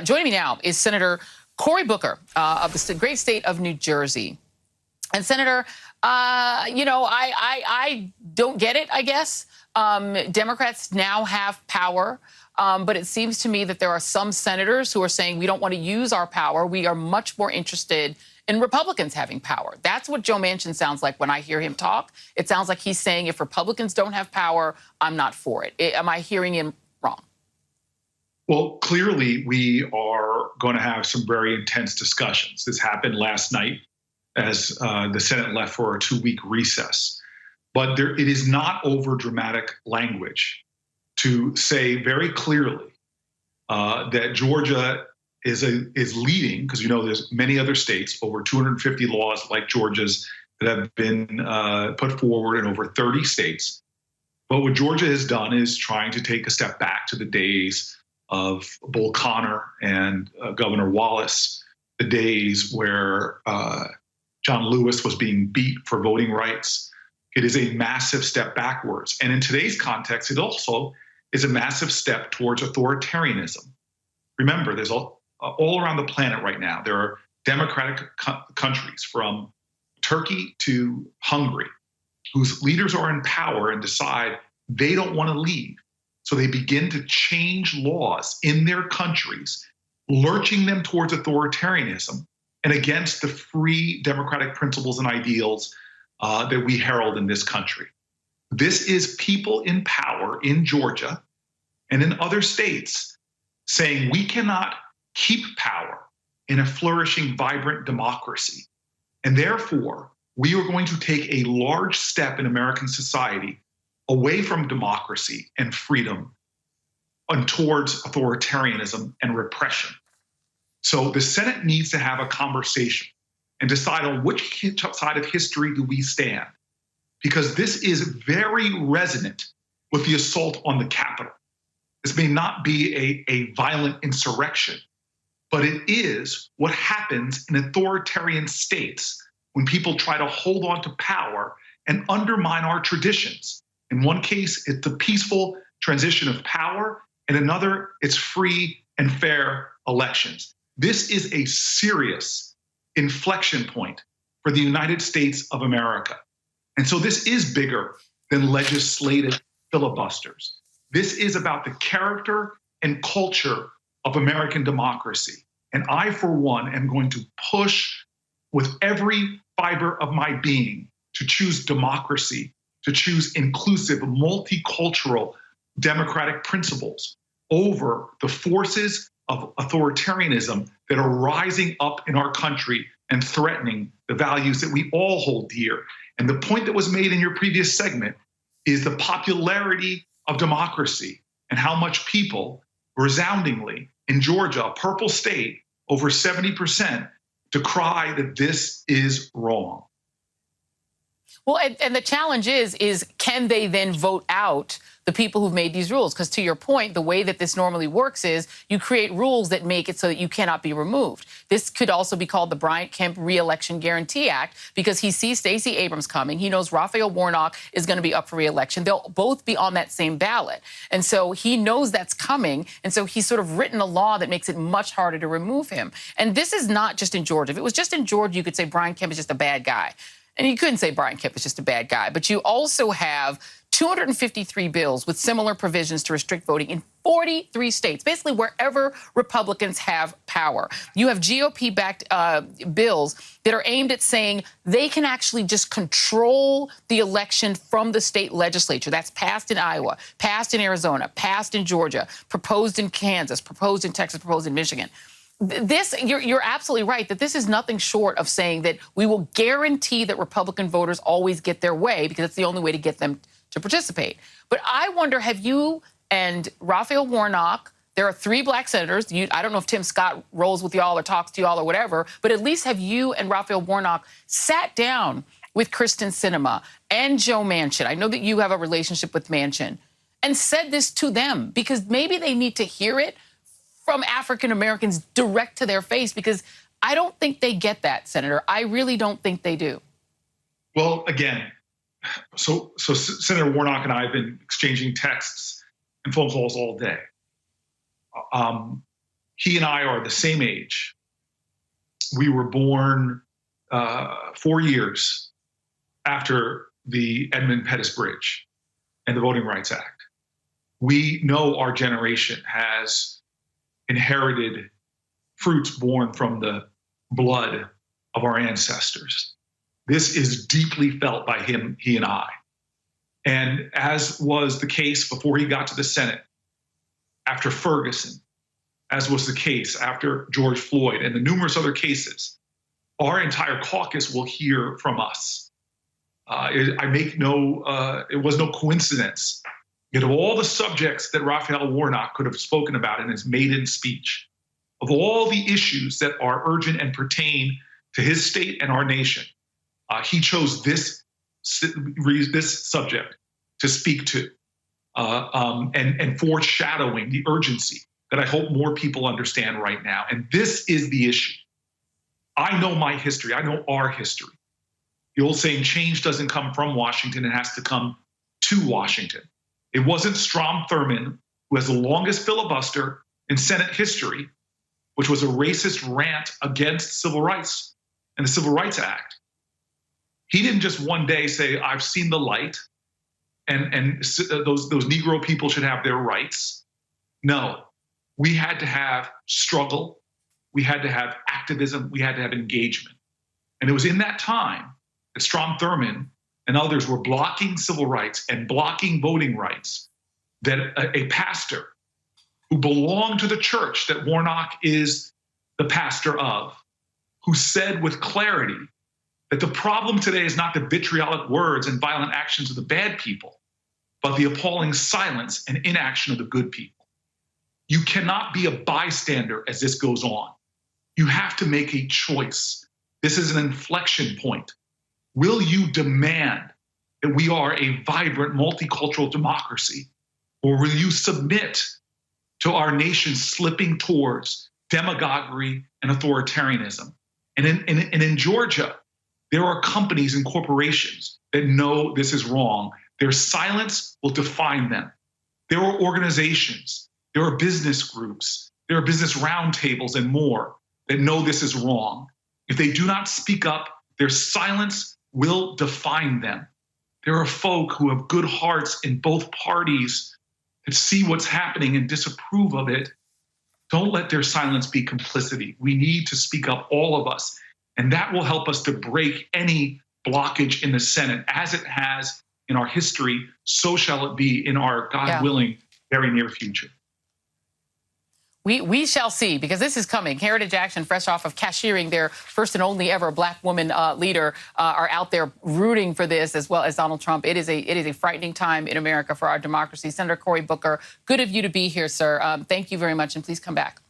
Joining me now is Senator Cory Booker of the great state of New Jersey. And Senator, I don't get it, I guess. Democrats now have power, but it seems to me that there are some senators who are saying we don't want to use our power. We are much more interested in Republicans having power. That's what Joe Manchin sounds like when I hear him talk. It sounds like he's saying if Republicans don't have power, I'm not for it. Am I hearing him wrong? Well, clearly, we are going to have some very intense discussions. This happened last night as the Senate left for a 2-week recess. But it is not over-dramatic language to say very clearly that Georgia is leading, because there's many other states, over 250 laws like Georgia's that have been put forward in over 30 states. But what Georgia has done is trying to take a step back to the days of Bull Connor and Governor Wallace, the days where John Lewis was being beat for voting rights. It is a massive step backwards. And in today's context, it also is a massive step towards authoritarianism. Remember, there's all around the planet right now, there are democratic countries from Turkey to Hungary whose leaders are in power and decide they don't want to leave. So they begin to change laws in their countries, lurching them towards authoritarianism and against the free democratic principles and ideals that we herald in this country. This is people in power in Georgia and in other states saying we cannot keep power in a flourishing, vibrant democracy. And therefore, we are going to take a large step in American society away from democracy and freedom and towards authoritarianism and repression. So the Senate needs to have a conversation and decide on which side of history do we stand, because this is very resonant with the assault on the Capitol. This may not be a violent insurrection, but it is what happens in authoritarian states when people try to hold on to power and undermine our traditions. In one case, it's the peaceful transition of power. In another, it's free and fair elections. This is a serious inflection point for the United States of America. And so this is bigger than legislative filibusters. This is about the character and culture of American democracy. And I, for one, am going to push with every fiber of my being to choose democracy, to choose inclusive, multicultural, democratic principles over the forces of authoritarianism that are rising up in our country and threatening the values that we all hold dear. And the point that was made in your previous segment is the popularity of democracy and how much people resoundingly in Georgia, a purple state, over 70%, decry that this is wrong. Well, and the challenge is can they then vote out the people who've made these rules? Because to your point, the way that this normally works is you create rules that make it so that you cannot be removed. This could also be called the Brian Kemp Re-election Guarantee Act, because he sees Stacey Abrams coming. He knows Raphael Warnock is going to be up for re-election. They'll both be on that same ballot. And so he knows that's coming. And so he's sort of written a law that makes it much harder to remove him. And this is not just in Georgia. If it was just in Georgia, you could say Brian Kemp is just a bad guy. And you couldn't say Brian Kemp is just a bad guy, but you also have 253 bills with similar provisions to restrict voting in 43 states, basically wherever Republicans have power. You have GOP-backed bills that are aimed at saying they can actually just control the election from the state legislature. That's passed in Iowa, passed in Arizona, passed in Georgia, proposed in Kansas, proposed in Texas, proposed in Michigan. This, you're absolutely right that this is nothing short of saying that we will guarantee that Republican voters always get their way, because it's the only way to get them to participate. But I wonder, have you and Raphael Warnock, there are 3 black senators. I don't know if Tim Scott rolls with y'all or talks to y'all or whatever, but at least have you and Raphael Warnock sat down with Kyrsten Sinema and Joe Manchin? I know that you have a relationship with Manchin, and said this to them, because maybe they need to hear it from African Americans direct to their face, because I don't think they get that, Senator. I really don't think they do. Well, again, so Senator Warnock and I have been exchanging texts and phone calls all day. he and I are the same age. We were born 4 years after the Edmund Pettus Bridge and the Voting Rights Act. We know our generation has inherited fruits born from the blood of our ancestors. This is deeply felt by he and I. And as was the case before he got to the Senate, after Ferguson, as was the case after George Floyd and the numerous other cases, our entire caucus will hear from us. It was no coincidence that of all the subjects that Raphael Warnock could have spoken about in his maiden speech, of all the issues that are urgent and pertain to his state and our nation, he chose this subject to speak to, and foreshadowing the urgency that I hope more people understand right now. And this is the issue. I know my history. I know our history. The old saying, change doesn't come from Washington, it has to come to Washington. It wasn't Strom Thurmond, who has the longest filibuster in Senate history, which was a racist rant against civil rights and the Civil Rights Act. He didn't just one day say, I've seen the light, and those Negro people should have their rights. No, we had to have struggle, we had to have activism, we had to have engagement. And it was in that time that Strom Thurmond and others were blocking civil rights and blocking voting rights, that a pastor who belonged to the church that Warnock is the pastor of, who said with clarity that the problem today is not the vitriolic words and violent actions of the bad people, but the appalling silence and inaction of the good people. You cannot be a bystander as this goes on. You have to make a choice. This is an inflection point. Will you demand that we are a vibrant multicultural democracy, or will you submit to our nation slipping towards demagoguery and authoritarianism? And in Georgia, there are companies and corporations that know this is wrong. Their silence will define them. There are organizations, there are business groups, there are business roundtables and more that know this is wrong. If they do not speak up, their silence will define them. There are folk who have good hearts in both parties that see what's happening and disapprove of it. Don't let their silence be complicity. We need to speak up, all of us. And that will help us to break any blockage in the Senate. As it has in our history, so shall it be in our, God willing, very near future. We shall see, because this is coming. Heritage Action, fresh off of cashiering their first and only ever Black woman leader, are out there rooting for this, as well as Donald Trump. It is a frightening time in America for our democracy. Senator Cory Booker, good of you to be here, sir. Thank you very much, and please come back.